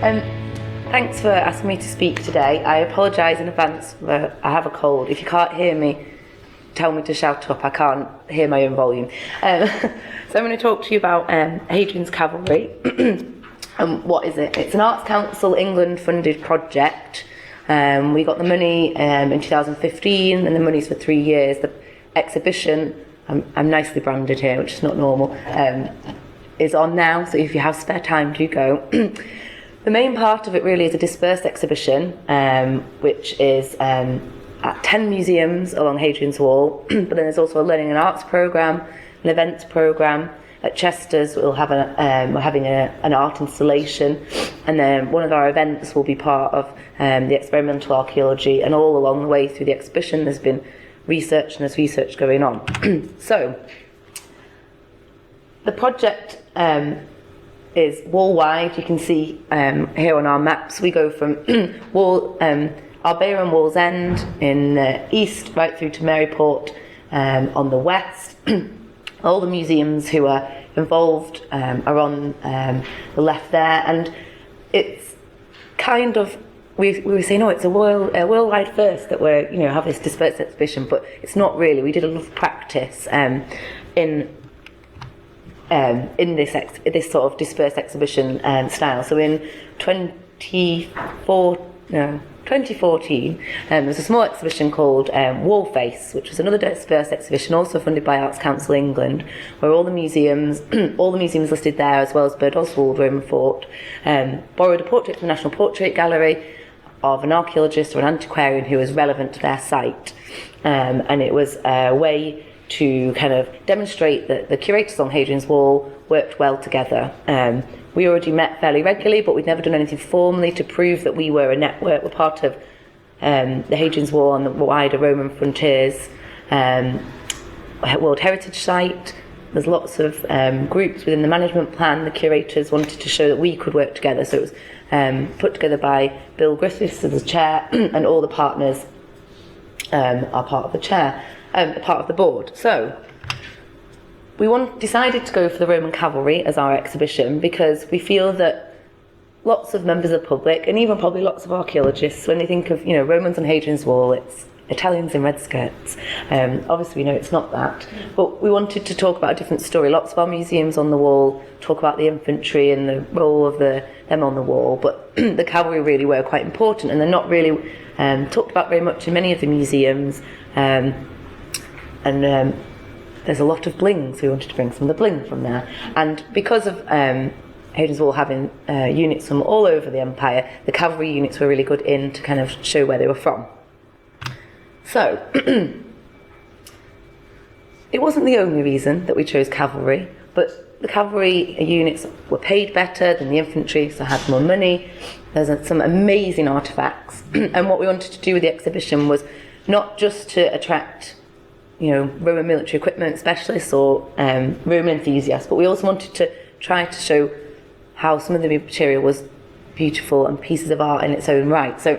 Thanks for asking me to speak today. I apologise in advance that I have a cold. If you can't hear me, tell me to shout up. I can't hear my own volume. So I'm going to talk to you about Hadrian's Cavalry. And what is it? It's an Arts Council England funded project. We got the money in 2015 and the money's for 3 years. The exhibition, I'm nicely branded here, which is not normal, is on now, so if you have spare time, do go. The main part of it really is a dispersed exhibition, which is at 10 museums along Hadrian's Wall, but then there's also a learning and arts programme, an events programme. At Chester's we're having an art installation, and then one of our events will be part of the experimental archaeology, and all along the way through the exhibition there's been research and there's research going on. So the project is wall-wide. You can see here on our maps we go from Arbea and Wall's End in the east right through to Maryport on the west. All the museums who are involved are on the left there, and it's kind of, we were saying, it's a worldwide first that we're have this dispersed exhibition, but it's not really. We did a lot of practice in this sort of dispersed exhibition style. So in 2014, there was a small exhibition called Wallface, which was another dispersed exhibition also funded by Arts Council England, where all the museums listed there, as well as Bird Oswald, Roman Fort, borrowed a portrait from the National Portrait Gallery of an archaeologist or an antiquarian who was relevant to their site, and it was a way to kind of demonstrate that the curators on Hadrian's Wall worked well together. We already met fairly regularly, but we'd never done anything formally to prove that we were a network. We're part of the Hadrian's Wall on the wider Roman frontiers World Heritage Site. There's lots of groups within the management plan. The curators wanted to show that we could work together, so it was put together by Bill Griffiths as the chair, and all the partners are part of the chair. Part of the board. So we decided to go for the Roman cavalry as our exhibition because we feel that lots of members of the public, and even probably lots of archaeologists, when they think of Romans on Hadrian's Wall, it's Italians in red skirts. Obviously we know it's not that, but we wanted to talk about a different story. Lots of our museums on the wall talk about the infantry and the role of them on the wall, but the cavalry really were quite important, and they're not really talked about very much in many of the museums. And there's a lot of bling, so we wanted to bring some of the bling from there. And because of Hadrian's Wall having units from all over the empire, the cavalry units were really good in to kind of show where they were from. So it wasn't the only reason that we chose cavalry, but the cavalry units were paid better than the infantry, so had more money. There's some amazing artefacts. And what we wanted to do with the exhibition was not just to attract Roman military equipment specialists or Roman enthusiasts, but we also wanted to try to show how some of the material was beautiful and pieces of art in its own right. So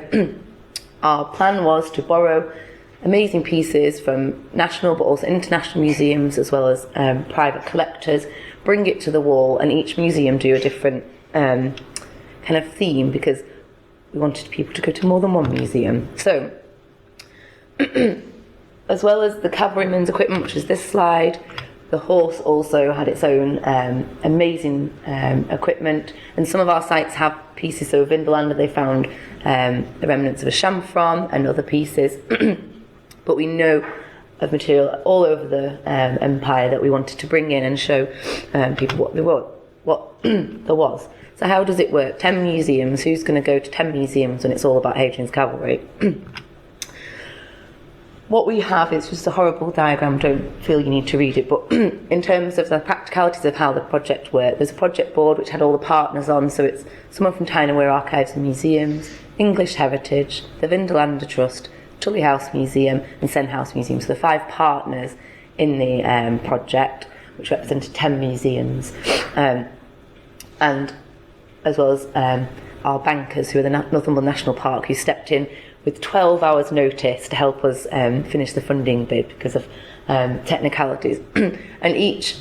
our plan was to borrow amazing pieces from national but also international museums, as well as private collectors, bring it to the wall, and each museum do a different kind of theme, because we wanted people to go to more than one museum. So as well as the cavalryman's equipment, which is this slide, the horse also had its own amazing equipment, and some of our sites have pieces. So Vindolanda, they found the remnants of a chamfron and other pieces, but we know of material all over the empire that we wanted to bring in and show people what there was. So how does it work? 10 museums. Who's going to go to 10 museums when it's all about Hadrian's cavalry? What we have is just a horrible diagram. Don't feel you need to read it, but in terms of the practicalities of how the project worked, there's a project board which had all the partners on. So it's someone from Tyne and Wear Archives and Museums, English Heritage, the Vindolanda Trust, Tully House Museum and Sen House Museum. So the 5 partners in the project, which represented 10 museums, and as well as our bankers, who are the Northumberland National Park, who stepped in with 12 hours notice to help us finish the funding bid because of technicalities. And each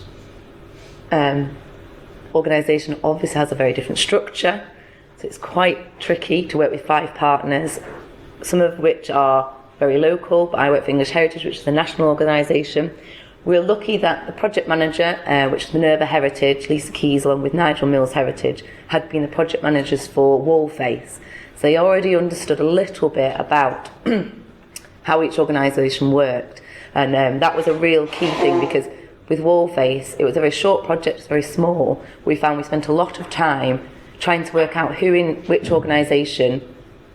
organisation obviously has a very different structure. So So it's quite tricky to work with 5 partners, some of which are very local, but I work for English Heritage, which is a national organisation. We're lucky that the project manager, which is Minerva Heritage, Lisa Keys, along with Nigel Mills Heritage, had been the project managers for Wallface. So they already understood a little bit about how each organisation worked. And that was a real key thing, because with Wallface, it was a very short project, it's very small. We found we spent a lot of time trying to work out who in which organisation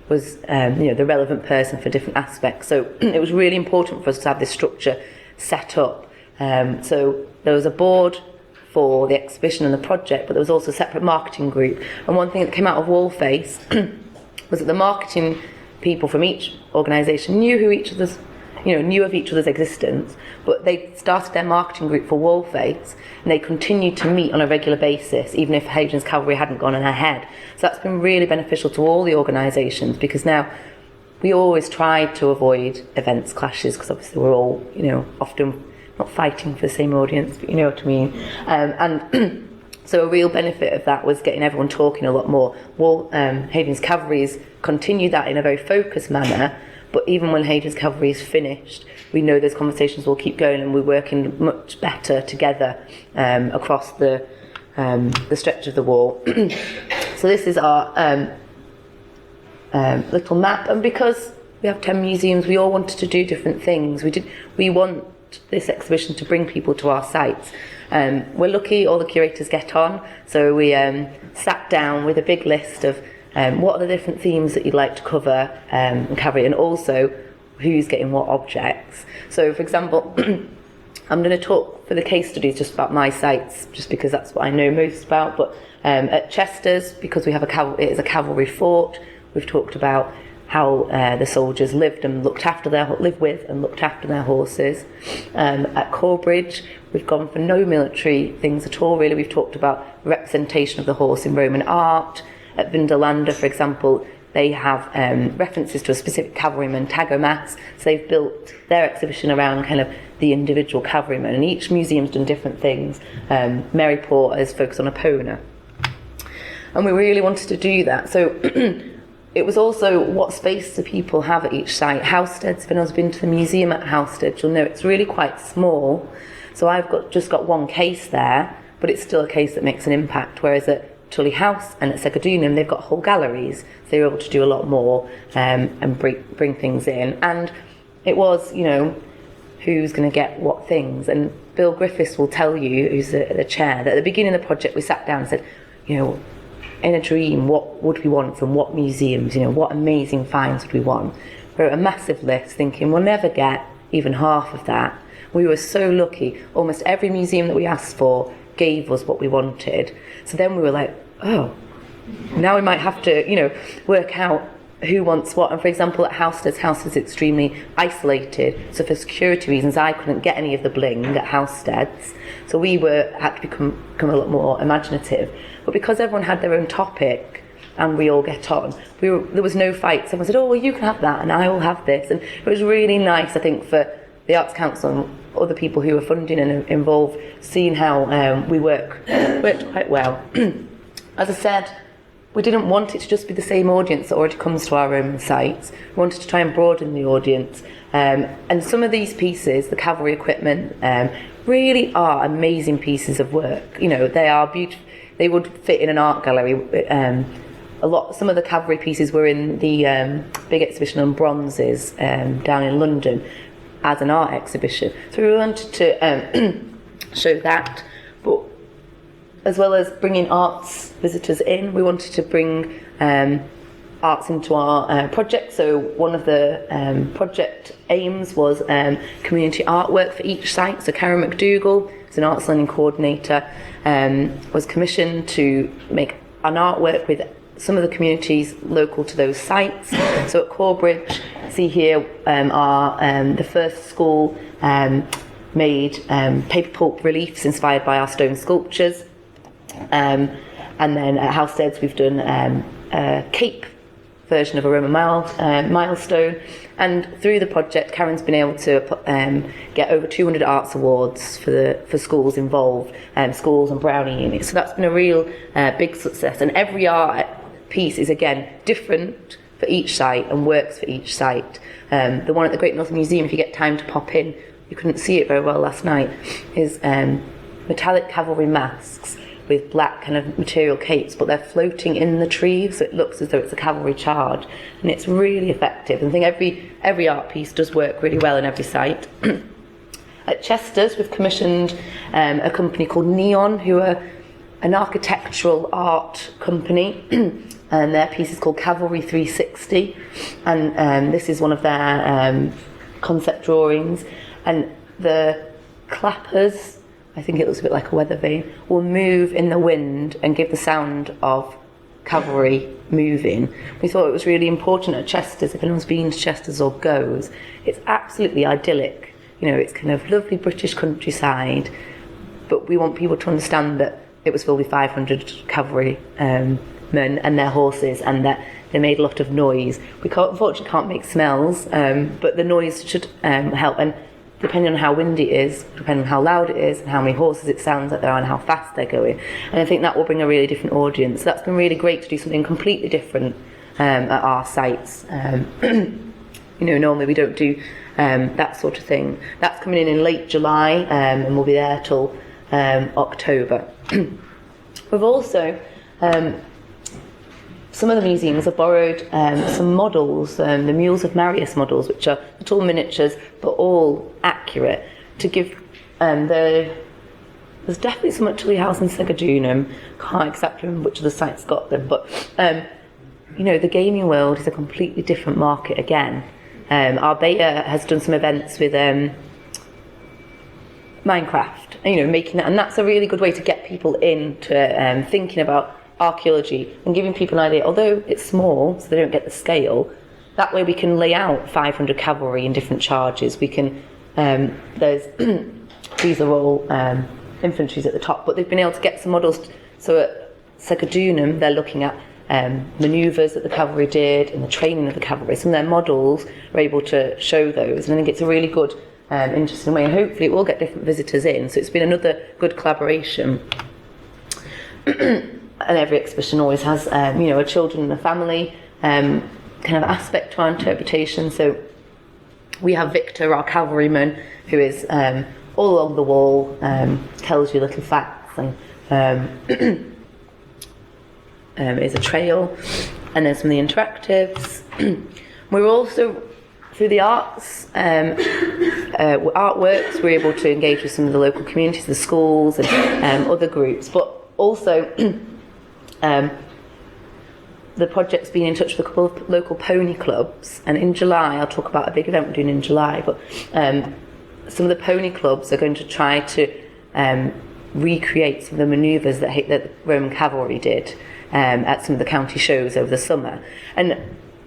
was the relevant person for different aspects. So it was really important for us to have this structure set up. So there was a board for the exhibition and the project, but there was also a separate marketing group. And one thing that came out of Wallface was that the marketing people from each organisation knew of each other's existence, but they started their marketing group for Wallface, and they continued to meet on a regular basis, even if Hadrian's Cavalry hadn't gone ahead. So that's been really beneficial to all the organisations, because now we always try to avoid events clashes, because obviously we're all, often not fighting for the same audience, but you know what I mean. And so a real benefit of that was getting everyone talking a lot more. Hadrian's Cavalry's continued that in a very focused manner, but even when Hadrian's Cavalry is finished, we know those conversations will keep going, and we're working much better together across the stretch of the wall. So this is our little map, and because we have 10 museums, we all wanted to do different things. We want this exhibition to bring people to our sites. We're lucky all the curators get on, so we sat down with a big list of what are the different themes that you'd like to cover and carry, and also who's getting what objects. So for example, I'm going to talk for the case studies just about my sites, just because that's what I know most about, but at Chester's, because we have it is a cavalry fort, we've talked about how the soldiers lived with and looked after their horses. At Corbridge, we've gone for no military things at all, really. We've talked about representation of the horse in Roman art. At Vindolanda, for example, they have references to a specific cavalryman, Tagomas, so they've built their exhibition around kind of the individual cavalryman, and each museum's done different things. Maryport is focused on Epona. And we really wanted to do that. So it was also, what space do people have at each site? Housesteads, if anyone's been to the museum at Housestead, you'll know it's really quite small. So I've just got one case there, but it's still a case that makes an impact, whereas at Tully House and at Segedunum, they've got whole galleries, so they were able to do a lot more and bring things in. And it was, who's going to get what things. And Bill Griffiths will tell you, who's the chair, that at the beginning of the project we sat down and said, in a dream, what would we want from what museums, what amazing finds would we want? Wrote a massive list thinking we'll never get even half of that. We were so lucky. Almost every museum that we asked for gave us what we wanted. So then we were like, oh, now we might have to, work out who wants what. And for example, at Housestead's, house is extremely isolated. So for security reasons, I couldn't get any of the bling at Housestead's. So we had to become a lot more imaginative. But because everyone had their own topic and we all get on, there was no fight. Someone said, oh, well, you can have that and I will have this. And it was really nice, I think, for the Arts Council and other people who were funding and involved, seeing how we worked quite well. As I said, we didn't want it to just be the same audience that already comes to our Roman sites. We wanted to try and broaden the audience. And some of these pieces, the cavalry equipment, really are amazing pieces of work. They are beautiful. They would fit in an art gallery. Some of the cavalry pieces were in the big exhibition on bronzes down in London as an art exhibition. So we wanted to show that, but as well as bringing arts visitors in, we wanted to bring arts into our project. So one of the project aims was community artwork for each site. So Karen McDougall, who's an arts learning coordinator, was commissioned to make an artwork with some of the communities local to those sites. So at Corbridge, see here the first school made paper pulp reliefs inspired by our stone sculptures. And then at Housesteads we've done a cape version of a Roman milestone. And through the project, Karen's been able to get over 200 arts awards for schools involved, schools and Brownie units. So that's been a real big success. And every art piece is again different for each site and works for each site. The one at the Great Northern Museum, if you get time to pop in, you couldn't see it very well last night, is metallic cavalry masks with black kind of material capes, but they're floating in the trees, so it looks as though it's a cavalry charge, and it's really effective. And I think every art piece does work really well in every site. At Chester's, we've commissioned a company called Neon, who are an architectural art company, and their piece is called Cavalry 360, and this is one of their concept drawings. And the clappers, I think it looks a bit like a weather vane, will move in the wind and give the sound of cavalry moving. We thought it was really important at Chester's. If anyone's been to Chester's or goes, it's absolutely idyllic. You know, it's kind of lovely British countryside, but we want people to understand that it was filled with 500 cavalry men and their horses, and that they made a lot of noise. We unfortunately can't make smells, but the noise should help. And depending on how windy it is, depending on how loud it is, and how many horses it sounds like there are, and how fast they're going. And I think that will bring a really different audience. So that's been really great to do something completely different at our sites. You know, normally we don't do that sort of thing. That's coming in late July, and we'll be there till October. We've also, some of the museums have borrowed some models, the Mules of Marius models, which are little miniatures but all accurate, to give there's definitely some at Tully House in Segadunum. Can't exactly remember which of the sites got them, but you know, the gaming world is a completely different market again. Arbeya has done some events with Minecraft, you know, making that, and that's a really good way to get people into thinking about archaeology and giving people an idea. Although it's small, so they don't get the scale, that way we can lay out 500 cavalry in different charges. We can, there's these are all infantries at the top, but they've been able to get some models. So at Segadunum, they're looking at manoeuvres that the cavalry did and the training of the cavalry. Some of their models are able to show those, and I think it's a really good, interesting way, and hopefully it will get different visitors in. So it's been another good collaboration. And every exhibition always has, you know, a children and a family kind of aspect to our interpretation. So we have Victor, our cavalryman, who is all along the wall, tells you little facts, and is a trail. And then some of the interactives. We're also, through the arts, artworks, we're able to engage with some of the local communities, the schools and other groups, but also the project's been in touch with a couple of local pony clubs, and in July, I'll talk about a big event we're doing in July, but some of the pony clubs are going to try to recreate some of the manoeuvres that the Roman cavalry did at some of the county shows over the summer. And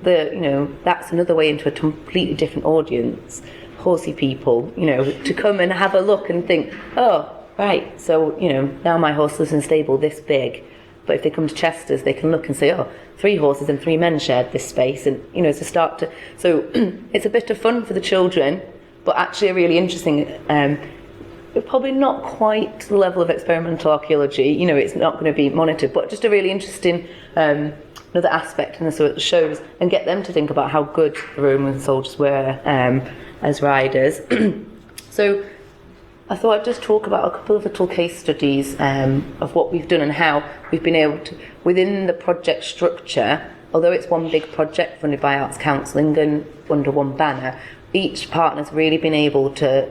you know, that's another way into a completely different audience, horsey people, you know, to come and have a look and think, oh, right, so, you know, now my horse lives in a stable this big. But if they come to Chester's, they can look and say, oh, 3 horses and 3 men shared this space. And, you know, to start to... So it's a bit of fun for the children, but actually a really interesting... probably not quite to the level of experimental archaeology. You know, it's not going to be monitored, but just a really interesting another aspect in the sort of shows, and get them to think about how good the Roman soldiers were as riders. So I thought I'd just talk about a couple of little case studies of what we've done and how we've been able to, within the project structure, although it's one big project funded by Arts Council England under one banner, each partner's really been able to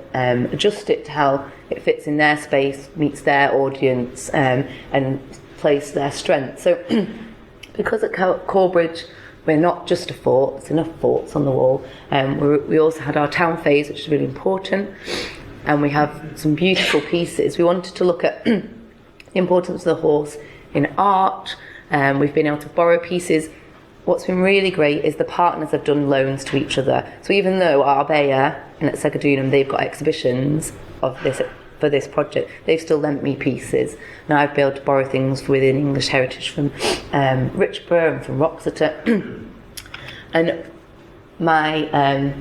adjust it to how it fits in their space, meets their audience, and plays to their strength. So because at Corbridge we're not just a fort, there's enough forts on the wall, we also had our town phase, which is really important, and we have some beautiful pieces. We wanted to look at the importance of the horse in art. We've been able to borrow pieces. What's been really great is the partners have done loans to each other. So even though Arbeya and at Segadunum, they've got exhibitions of this for this project, they've still lent me pieces. Now I've been able to borrow things within English heritage from Richborough and from Roxeter. And my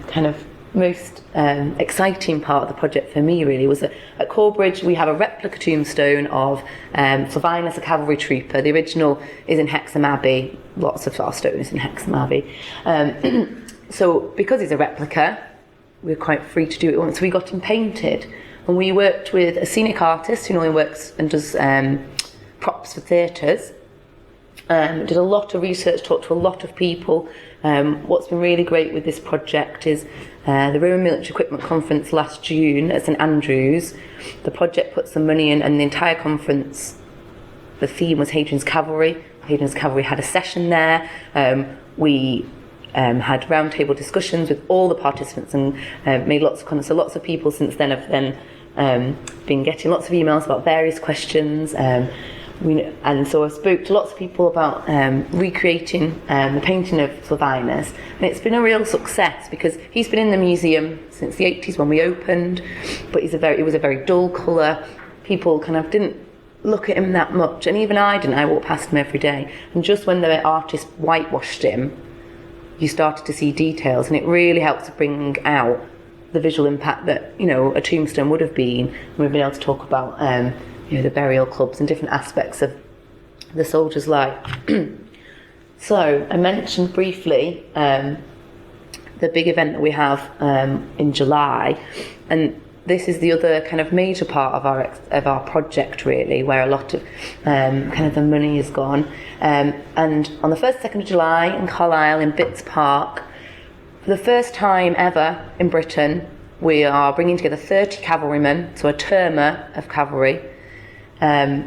kind of most exciting part of the project for me really was that at Corbridge we have a replica tombstone of Flavinus, a cavalry trooper. The original is in Hexham Abbey. Lots of our stone is in Hexham Abbey. So because it's a replica, we're quite free to do it once. We got him painted, and we worked with a scenic artist who normally works and does props for theatres. Did a lot of research, talked to a lot of people. What's been really great with this project is the Roman Military Equipment Conference last June at St Andrews. The project put some money in, and the entire conference, the theme was Hadrian's Cavalry. Hadrian's Cavalry had a session there. We had roundtable discussions with all the participants and made lots of comments. So lots of people since then have been getting lots of emails about various questions. And so I spoke to lots of people about recreating the painting of Flavinus, and it's been a real success because he's been in the museum since the 80s when we opened, but it was a very dull colour. People kind of didn't look at him that much, and even I didn't. I walked past him every day, and just when the artist whitewashed him, you started to see details, and it really helped to bring out the visual impact that a tombstone would have been. And we've been able to talk about the burial clubs and different aspects of the soldier's life. So I mentioned briefly the big event that we have in July, and this is the other kind of major part of our project really, where a lot of kind of the money has gone. And on the 1st, 2nd of July in Carlisle in Bitts Park, for the first time ever in Britain, we are bringing together 30 cavalrymen, so a terma of cavalry. A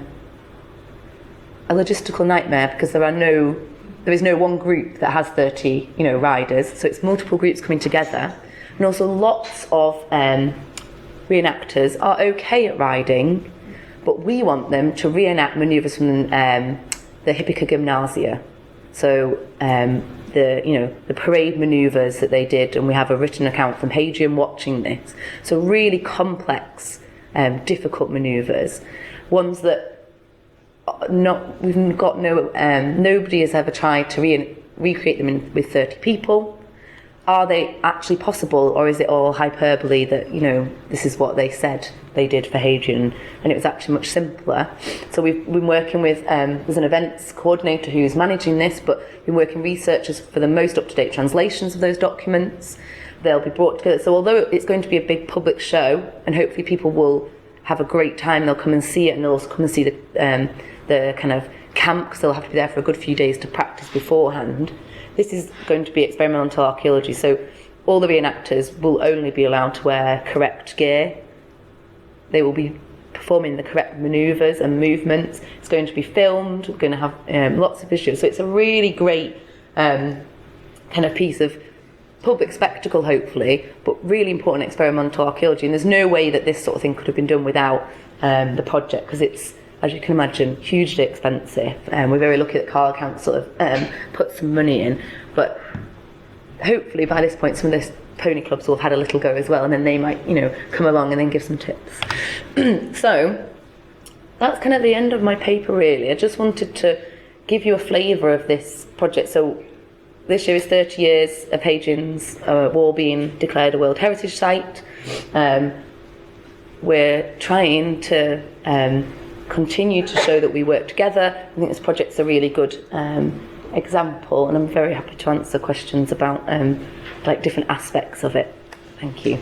logistical nightmare because there is no one group that has 30 riders, so it's multiple groups coming together, and also lots of reenactors are okay at riding, but we want them to reenact manoeuvres from the Hippica Gymnasia, so the parade manoeuvres that they did, and we have a written account from Hadrian watching this, so really complex difficult manoeuvres, ones that nobody has ever tried to recreate them with 30 people. Are they actually possible, or is it all hyperbole that this is what they said they did for Hadrian, and it was actually much simpler? So we've been working with there's an events coordinator who's managing this, but we've been working researchers for the most up-to-date translations of those documents. They'll be brought together. So although it's going to be a big public show, and hopefully people will have a great time, they'll come and see it, and they'll also come and see the kind of camp, because they'll have to be there for a good few days to practice beforehand. This is going to be experimental archaeology, so all the reenactors will only be allowed to wear correct gear. They will be performing the correct manoeuvres and movements. It's going to be filmed. We're going to have lots of visuals. So it's a really great kind of piece of public spectacle, hopefully, but really important experimental archaeology. And there's no way that this sort of thing could have been done without the project, because it's, as you can imagine, hugely expensive. We're very lucky that Carlisle Council have put some money in, but hopefully by this point some of the pony clubs will have had a little go as well, and then they might come along and then give some tips. So that's kind of the end of my paper really. I just wanted to give you a flavour of this project. So this year is 30 years of Hadrian's Wall being declared a World Heritage Site. We're trying to continue to show that we work together. I think this project's a really good example, and I'm very happy to answer questions about like different aspects of it. Thank you.